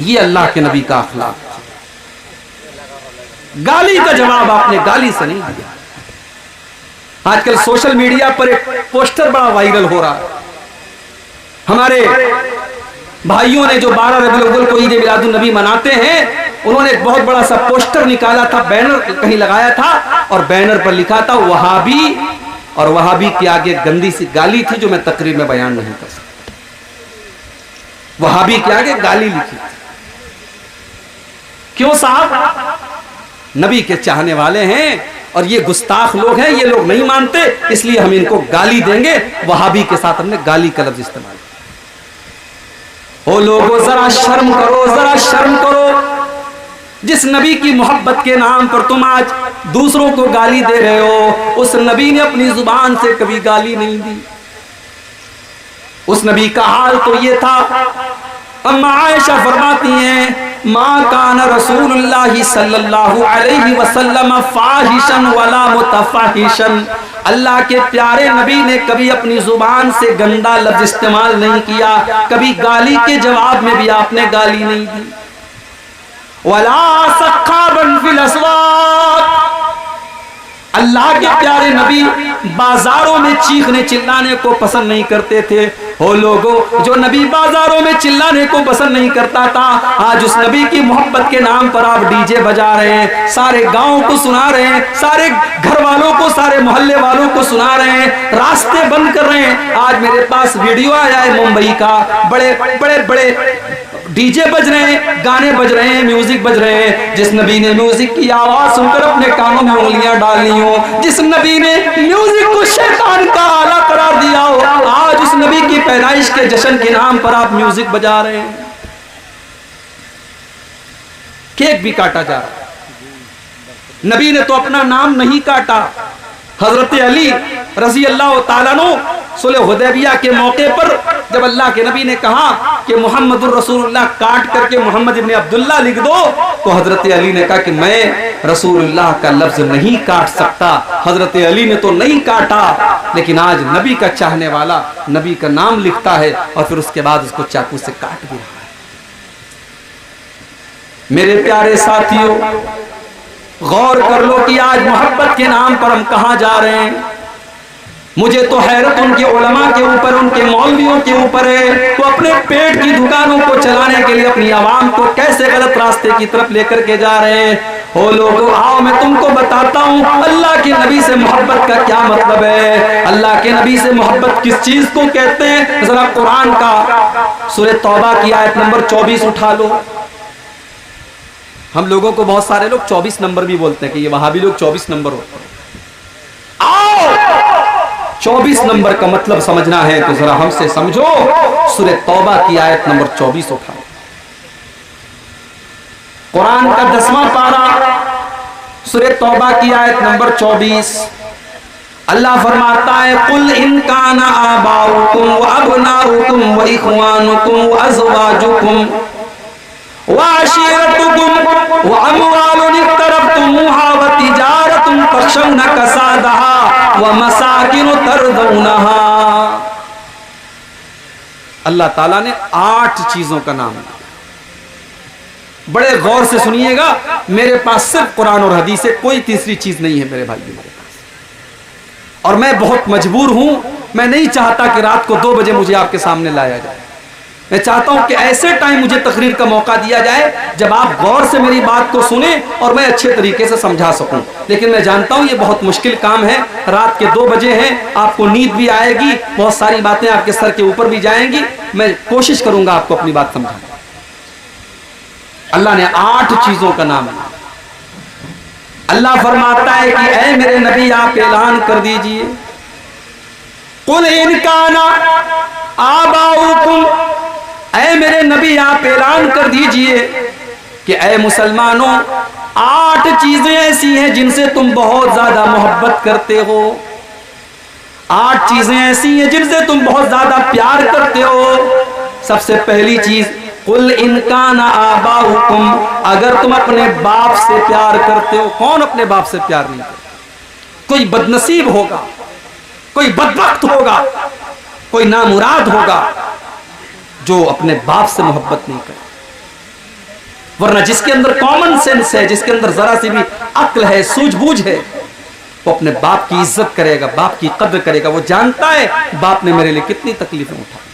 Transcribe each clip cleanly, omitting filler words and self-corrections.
ये अल्लाह के नबी का अखलाक। गाली का जवाब आपने गाली से नहीं दिया। आजकल सोशल मीडिया पर एक पोस्टर बड़ा वायरल हो रहा है। हमारे भाइयों ने जो 12 रबीउल अव्वल को ईद मिलादुन नबी मनाते हैं, उन्होंने एक बहुत बड़ा सा पोस्टर निकाला था, बैनर कहीं लगाया था और बैनर पर लिखा था वहाबी, और वहाबी के आगे गंदी सी गाली थी जो मैं तकरीर में बयान नहीं कर सकता। वहाबी के आगे गाली लिखी थी। क्यों साहब? नबी के चाहने वाले हैं और ये गुस्ताख लोग हैं, ये लोग नहीं मानते, इसलिए हम इनको गाली देंगे। वहाबी के साथ हमने गाली का लफ्ज इस्तेमाल किया। ओ लोगों, जरा शर्म करो, जरा शर्म करो। जिस नबी की मोहब्बत के नाम पर तुम आज दूसरों को गाली दे रहे हो, उस नबी ने अपनी जुबान से कभी गाली नहीं दी। उस नबी का हाल तो ये था। अम्मा आयशा फरमाती हैं, मां कान रसूलुल्लाह सल्लल्लाहु अलैहि वसल्लम फाहिशन वला मुतफाहिशन। अल्लाह के प्यारे नबी ने कभी अपनी जुबान से गंदा लफ्ज इस्तेमाल नहीं किया, कभी गाली के जवाब में भी आपने गाली नहीं दी। वला सख्खाबन फिल अस्वाक। अल्लाह के प्यारे नबी बाजारों में चीखने चिल्लाने को पसंद नहीं करते थे। हो लोगों, जो नबी बाजारों में चिल्लाने को पसंद नहीं करता था, आज उस नबी की मोहब्बत के नाम पर आप डीजे बजा रहे हैं, सारे गांव को सुना रहे हैं, सारे घर वालों को, सारे मोहल्ले वालों को सुना रहे हैं, रास्ते बंद कर रहे हैं। आज मेरे पास वीडियो आया है मुंबई का, बड़े बड़े बड़े डीजे बज रहे हैं, गाने बज रहे हैं, म्यूजिक बज रहे हैं। जिस नबी ने म्यूजिक की आवाज सुनकर अपने कानों में उंगलियां डाली हो, जिस नबी ने म्यूजिक को शैतान का आला करार दिया हो, आज उस नबी की पैदाइश के जश्न के नाम पर आप म्यूजिक बजा रहे हैं। केक भी काटा जा रहा है। नबी ने तो अपना नाम नहीं काटा। हजरत अली रजी अल्लाह ताला अन्हु सुलह हुदैबिया के मौके पर जब अल्लाह के नबी ने कहा कि मोहम्मदुर रसूलुल्लाह काट करके मोहम्मद इब्ने अब्दुल्ला लिख दो, तो हजरत अली ने कहा कि मैं रसूलुल्लाह का लफ्ज नहीं काट सकता। हजरत अली ने तो नहीं काटा, लेकिन आज नबी का चाहने वाला नबी का नाम लिखता है और फिर उसके बाद उसको चाकू से काट भी रहा है। मेरे प्यारे साथियों, गौर कर लो कि आज मोहब्बत के नाम पर हम कहां जा रहे हैं। मुझे तो हैरत उनके उलमा के ऊपर, उनके मौलवियों के ऊपर है। तो अपने पेट की दुकानों को चलाने के लिए अपनी आवाम को कैसे गलत रास्ते की तरफ लेकर के जा रहे हैं। हो लोगों, आओ मैं तुमको बताता हूँ अल्लाह के नबी से मोहब्बत का क्या मतलब है। अल्लाह के नबी से मोहब्बत किस चीज को कहते हैं, जरा कुरान का सूरह तौबा की आयत नंबर 24 उठा लो। हम लोगों को बहुत सारे लोग 24 नंबर भी बोलते हैं कि ये वहाबी लोग 24 नंबर होते हैं। आओ 24 नंबर का मतलब समझना है तो जरा हमसे समझो। सूरह तौबा की आयत नंबर 24 उठाओ। कुरान का 10वां पारा, सूरह तौबा की आयत नंबर 24। अल्लाह फरमाता है, कुल इन काना आबाउकुम व अबनाउकुम व इख्वानुकुम व अज़वाजुकुम व अशीरतुकुम व अमवालुन इक्तरफ्तुमुहा व तिजारतुन तखशौना कसादहा व मसाकिन तरदौनहा। अल्लाह ताला ने 8 चीजों का नाम लिया। बड़े गौर से सुनिएगा, मेरे पास सिर्फ कुरान और हदीस है, कोई तीसरी चीज नहीं है मेरे भाई मेरे पास। और मैं बहुत मजबूर हूं, मैं नहीं चाहता कि रात को 2 बजे मुझे आपके सामने लाया जाए। मैं चाहता हूं कि ऐसे टाइम मुझे तकरीर का मौका दिया जाए जब आप गौर से मेरी बात को सुने और मैं अच्छे तरीके से समझा सकूं। लेकिन मैं जानता हूं ये बहुत मुश्किल काम है। रात के 2 बजे हैं, आपको नींद भी आएगी, बहुत सारी बातें आपके सर के ऊपर भी जाएंगी। मैं कोशिश करूंगा आपको अपनी बात समझाने। अल्लाह ने 8 चीजों का नाम लिया। अल्लाह फरमाता है कि ऐ मेरे नबी आप ऐलान कर दीजिए, कुल इन काना आबाउकुम, ऐ मेरे नबी आप ऐलान कर दीजिए कि ऐ मुसलमानों 8 चीजें ऐसी हैं जिनसे तुम बहुत ज्यादा मोहब्बत करते हो। 8 चीजें ऐसी हैं जिनसे तुम बहुत ज्यादा प्यार करते हो। सबसे पहली चीज, कुल इनकाना आबाउकुम, अगर तुम अपने बाप से प्यार करते हो। कौन अपने बाप से प्यार नहीं करता? कोई बदनसीब होगा, कोई बदबख्त होगा, कोई नामुराद होगा जो अपने बाप से मोहब्बत नहीं करे। वरना जिसके अंदर कॉमन सेंस है, जिसके अंदर जरा सी भी अक्ल है, सूझबूझ है, वो अपने बाप की इज्जत करेगा, बाप की कद्र करेगा। वो जानता है बाप ने मेरे लिए कितनी तकलीफें उठाई।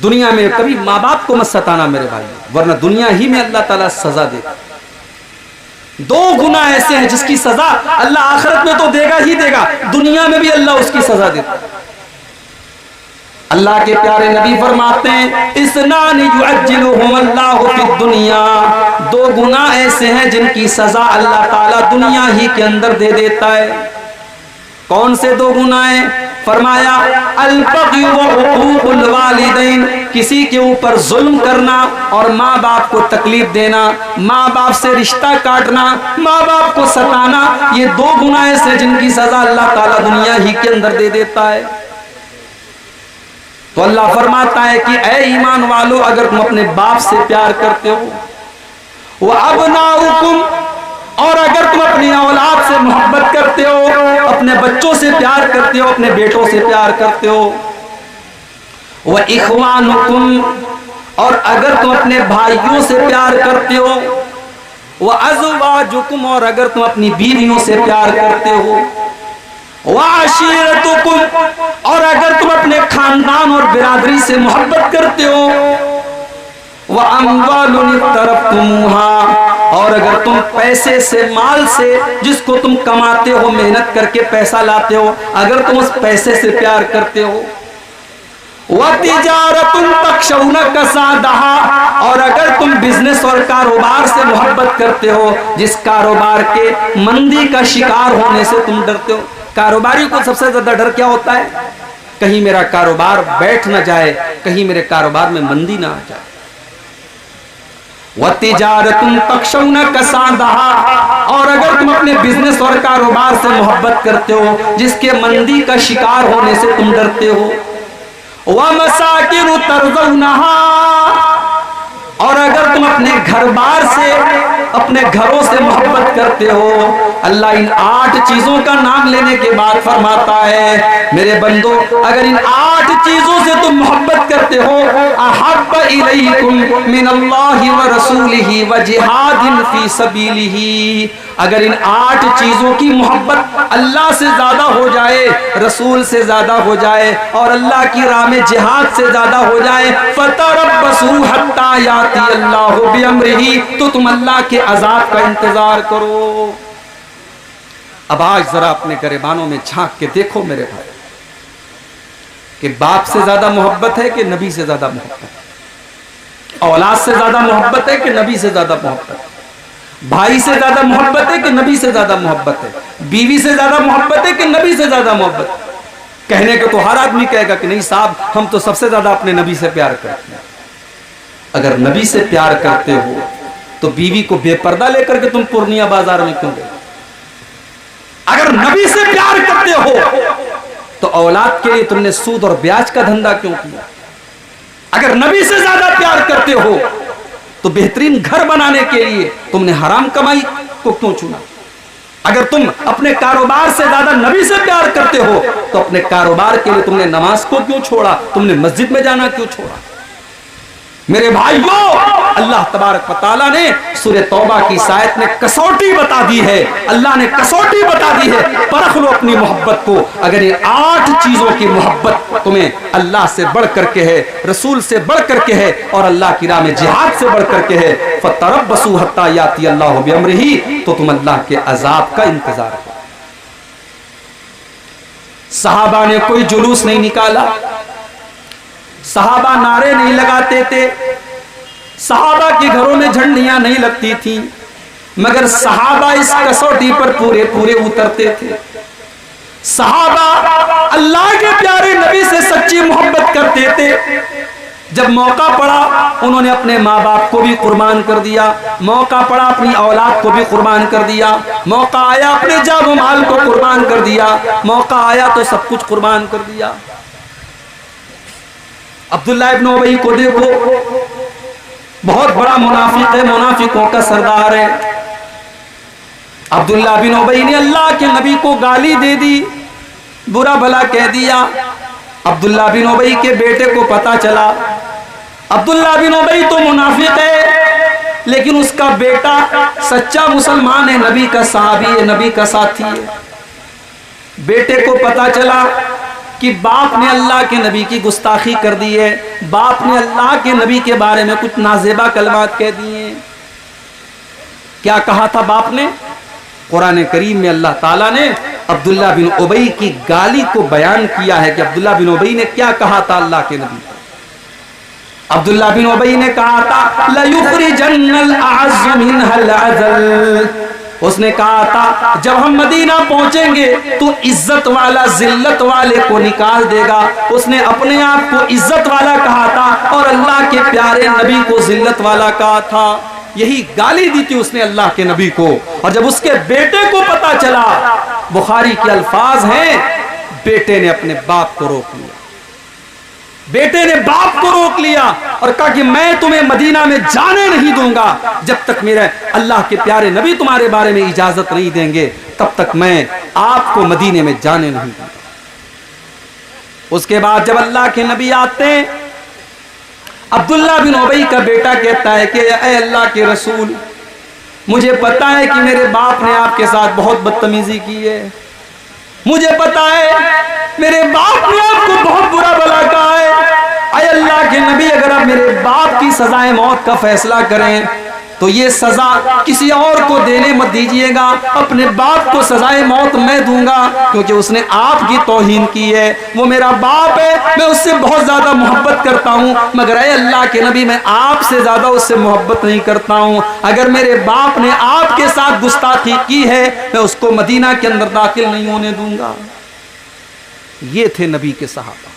दुनिया में कभी माँ बाप को मत सताना मेरे भाई, वरना दुनिया ही में अल्लाह ताला सजा देगा। 2 गुना ऐसे हैं जिसकी सजा अल्लाह आखिरत में तो देगा ही देगा, दुनिया में भी अल्लाह उसकी सजा देता। अल्लाह के प्यारे नबी फरमाते हैं इसनान युअज्जिलुहुम अल्लाहु फिद दुनिया, 2 गुना ऐसे हैं जिनकी सजा अल्लाह ताला दुनिया ही के अंदर दे देता है। कौन से 2 गुनाह? फरमाया अल-बग़्य व उक़ूक़ुल वालिदैन, किसी के ऊपर जुल्म करना और माँ बाप को तकलीफ देना, माँ बाप से रिश्ता काटना, माँ बाप को सताना, ये 2 गुनाह ऐसे जिनकी सजा अल्लाह ताला दुनिया ही के अंदर दे देता है। तो अल्लाह फरमाता है कि ऐ ईमान वालों, अगर तुम अपने बाप से प्यार करते हो, वह अबनाउकुम, और अगर तुम अपनी औलाद से मोहब्बत करते हो, अपने बच्चों से प्यार करते हो, अपने बेटों से प्यार करते हो, वह इख्वानुकुम, और अगर तुम अपने भाइयों से प्यार करते हो, वह अज़वाजुकुम, और अगर तुम अपनी बीवियों से प्यार करते हो, वाशिरतुकुम, और अगर तुम अपने खानदान और बिरादरी से मोहब्बत करते हो, व अम्वालुन इक़्तरफ़्तुमूहा, और अगर तुम पैसे से, माल से, जिसको तुम कमाते हो, मेहनत करके पैसा लाते हो, अगर तुम उस पैसे से प्यार करते हो, व तिजारतुन तख़शौना कसादहा, और अगर तुम बिजनेस और कारोबार से मोहब्बत करते हो, जिस कारोबार के मंदी का शिकार होने से तुम डरते हो। कारोबारी को सबसे ज्यादा डर क्या होता है? कहीं मेरा कारोबार बैठ ना जाए, कहीं मेरे कारोबार में मंदी ना आ जाए। वतिजारतुन तख़शौना कसादहा, और अगर तुम अपने बिजनेस और कारोबार से मोहब्बत करते हो, जिसके मंदी का शिकार होने से तुम डरते हो, वमसाकिनु तरज़ौनहा, और अगर तुम अपने घर बार से, अपने घरों से मोहब्बत करते हो। अल्लाह इन 8 चीजों का नाम लेने के बाद फरमाता है मेरे बंदो, अगर इन 8 चीजों से तुम मोहब्बत करते हो, अहब्ब इलैकुम मिनल्लाहि व रसूलिही व जिहादिन फी सबीलिही, अगर इन 8 चीजों की मोहब्बत अल्लाह से ज्यादा हो जाए, रसूल से ज्यादा हो जाए, और अल्लाह की राह में जिहाद से ज्यादा हो जाए, फतरब्बसू हत्ता याती अल्लाहु बिअम्रिही, तो तुम अल्लाह के अज़ाब का इंतजार करो। अब आज जरा अपने गरेबानों में झांक के देखो मेरे भाई, कि बाप से ज्यादा मोहब्बत है कि नबी से ज्यादा मोहब्बत है? औलाद से ज्यादा मोहब्बत है कि नबी से ज्यादा मोहब्बत है? भाई से ज्यादा मोहब्बत है कि नबी से ज्यादा मोहब्बत है? बीवी से ज्यादा मोहब्बत है कि नबी से ज्यादा मोहब्बत? कहने को तो हर आदमी कहेगा कि नहीं साहब, हम तो सबसे ज्यादा अपने नबी से प्यार करते हैं। अगर नबी से प्यार करते हो तो बीवी को बेपर्दा लेकर के तुम पूर्णिया बाजार में क्यों गए? अगर नबी से प्यार करते हो तो औलाद के लिए तुमने सूद और ब्याज का धंधा क्यों किया? अगर नबी से ज्यादा प्यार करते हो तो बेहतरीन घर बनाने के लिए तुमने हराम कमाई को क्यों चुना? अगर तुम अपने कारोबार से ज्यादा नबी से प्यार करते हो तो अपने कारोबार के लिए तुमने नमाज को क्यों छोड़ा? तुमने मस्जिद में जाना क्यों छोड़ा? मेरे भाइयों, अल्लाह तबारक व तआला ने सूरह तौबा की आयत में कसौटी बता दी है। अल्लाह ने कसौटी बता दी है, परख लो अपनी मोहब्बत को। अगर ये 8 चीजों की मोहब्बत तुम्हें अल्लाह से बढ़ करके है, रसूल से बढ़ करके है, और अल्लाह की राह में जिहाद से बढ़ करके है, फतरब्बसू हत्ता याती अल्लाहु बिअम्रिही, तो तुम अल्लाह के अजाब का इंतजार करो। सहाबा ने कोई जुलूस नहीं निकाला, सहाबा नारे नहीं लगाते थे, सहाबा के घरों में झंडियां नहीं लगती थी, मगर सहाबा इस कसौटी पर पूरे पूरे उतरते थे। सहाबा अल्लाह के प्यारे नबी से सच्ची मोहब्बत करते थे। जब मौका पड़ा उन्होंने अपने माँ बाप को भी कुर्बान कर दिया, मौका पड़ा अपनी औलाद को भी कुर्बान कर दिया, मौका आया अपने जान माल को कुर्बान कर दिया, मौका आया तो सब कुछ कुर्बान कर दिया। अब्दुल्लाह इब्न उबई को देखो, बहुत बड़ा मुनाफिक है, मुनाफिकों का सरदार है। अब्दुल्लाह बिन उबई ने अल्लाह के नबी को गाली दे दी, बुरा भला कह दिया। अब्दुल्लाह बिन उबई के बेटे को पता चला, अब्दुल्लाह बिन उबई तो मुनाफिक है, लेकिन उसका बेटा सच्चा मुसलमान है, नबी का सहाबी है, नबी का साथी है। बेटे को पता चला कि बाप ने अल्लाह के नबी की गुस्ताखी कर दी है, बाप ने अल्लाह के नबी के बारे में कुछ नाजेबा कलमात कह दिए। क्या कहा था बाप ने? कुरान करीम में अल्लाह ताला ने अब्दुल्ला बिन उबई की गाली को बयान किया है कि अब्दुल्ला बिन उबई ने क्या कहा था अल्लाह के नबी को। अब्दुल्ला बिन उबई ने कहा था लयुखरिजन्नल अअज़्ज़ु मिनहल अज़ल। उसने कहा था जब हम मदीना पहुंचेंगे तो इज्जत वाला जिल्लत वाले को निकाल देगा। उसने अपने आप को इज्जत वाला कहा था और अल्लाह के प्यारे नबी को जिल्लत वाला कहा था। यही गाली दी थी उसने अल्लाह के नबी को। और जब उसके बेटे को पता चला, बुखारी के अल्फाज हैं, बेटे ने अपने बाप को रोक लिया। बेटे ने बाप को रोक लिया और कहा कि मैं तुम्हें मदीना में जाने नहीं दूंगा जब तक मेरे अल्लाह के प्यारे नबी तुम्हारे बारे में इजाजत नहीं देंगे, तब तक मैं आपको मदीने में जाने नहीं दूंगा। उसके बाद जब अल्लाह के नबी आते, अब्दुल्ला बिन उबई का बेटा कहता है कि ऐ अल्लाह के रसूल, मुझे पता है कि मेरे बाप ने आपके साथ बहुत बदतमीजी की है, मुझे पता है मेरे बाप ने आपको बहुत बुरा भला कहा है। ऐ अल्लाह के नबी, अगर आप मेरे बाप की सजाए मौत का फैसला करें तो ये सजा किसी और को देने मत दीजिएगा, अपने बाप को सजाए मौत मैं दूंगा, क्योंकि उसने आपकी तौहीन की है। वो मेरा बाप है, मैं उससे बहुत ज्यादा मोहब्बत करता हूँ, मगर ऐ अल्लाह के नबी मैं आपसे ज्यादा उससे मोहब्बत नहीं करता हूँ। अगर मेरे बाप ने आपके साथ गुस्ताखी की है, मैं उसको मदीना के अंदर दाखिल नहीं होने दूंगा। ये थे नबी के सहाबा,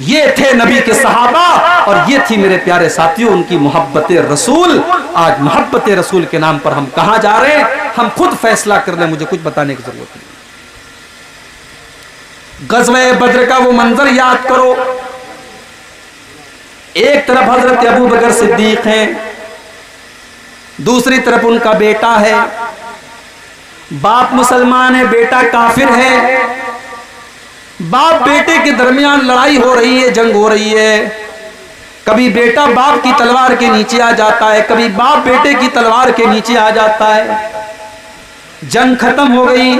ये थे नबी के सहाबा, और ये थी मेरे प्यारे साथियों उनकी मोहब्बत रसूल। आज मोहब्बत रसूल के नाम पर हम कहां जा रहे हैं, हम खुद फैसला कर लें, मुझे कुछ बताने की जरूरत नहीं। गज़वे बद्र का वो मंजर याद करो। एक तरफ हजरत अबू बकर सिद्दीक हैं, दूसरी तरफ उनका बेटा है। बाप मुसलमान है, बेटा काफिर है। बाप बेटे के दरमियान लड़ाई हो रही है, जंग हो रही है। कभी बेटा बाप की तलवार के नीचे आ जाता है, कभी बाप बेटे की तलवार के नीचे आ जाता है। जंग खत्म हो गई।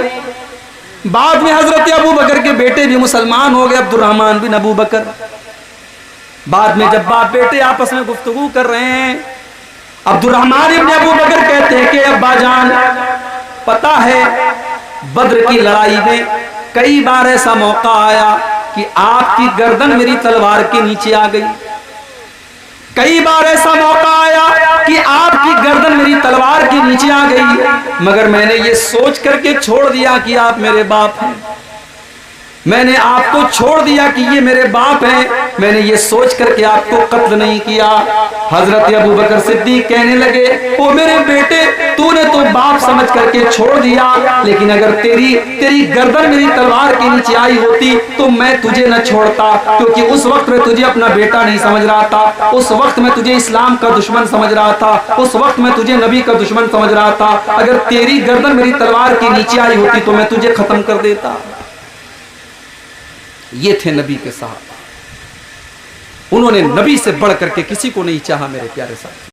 बाद में हजरत अबू बकर के बेटे भी मुसलमान हो गए, अब्दुर्रहमान बिन अबू बकर। बाद में जब बाप बेटे आपस में गुफ्तगू कर रहे हैं, अब्दुर्रहमान इब्न अबू बकर कहते हैं कि अब्बा जान, पता है बद्र की लड़ाई में कई बार ऐसा मौका आया कि आपकी गर्दन मेरी तलवार के नीचे आ गई। कई बार ऐसा मौका आया कि आपकी गर्दन मेरी तलवार के नीचे आ गई, मगर मैंने ये सोच करके छोड़ दिया कि आप मेरे बाप हैं। मैंने आपको छोड़ दिया कि ये मेरे बाप हैं, मैंने ये सोच करके आपको कत्ल नहीं किया। हजरत अबू बकर सिद्दीक कहने लगे, ओ मेरे बेटे, तूने तो बाप समझ करके छोड़ दिया, लेकिन अगर तेरी गर्दन मेरी तलवार के नीचे आई होती तो मैं तुझे न छोड़ता, क्योंकि उस वक्त मैं तुझे अपना बेटा नहीं समझ रहा था, उस वक्त मैं तुझे इस्लाम का दुश्मन समझ रहा था, उस वक्त मैं तुझे नबी का दुश्मन समझ रहा था। अगर तेरी गर्दन मेरी तलवार के नीचे आई होती तो मैं तुझे खत्म कर देता। ये थे नबी के साहब। उन्होंने नबी से बढ़ करके किसी को नहीं चाहा मेरे प्यारे साथ।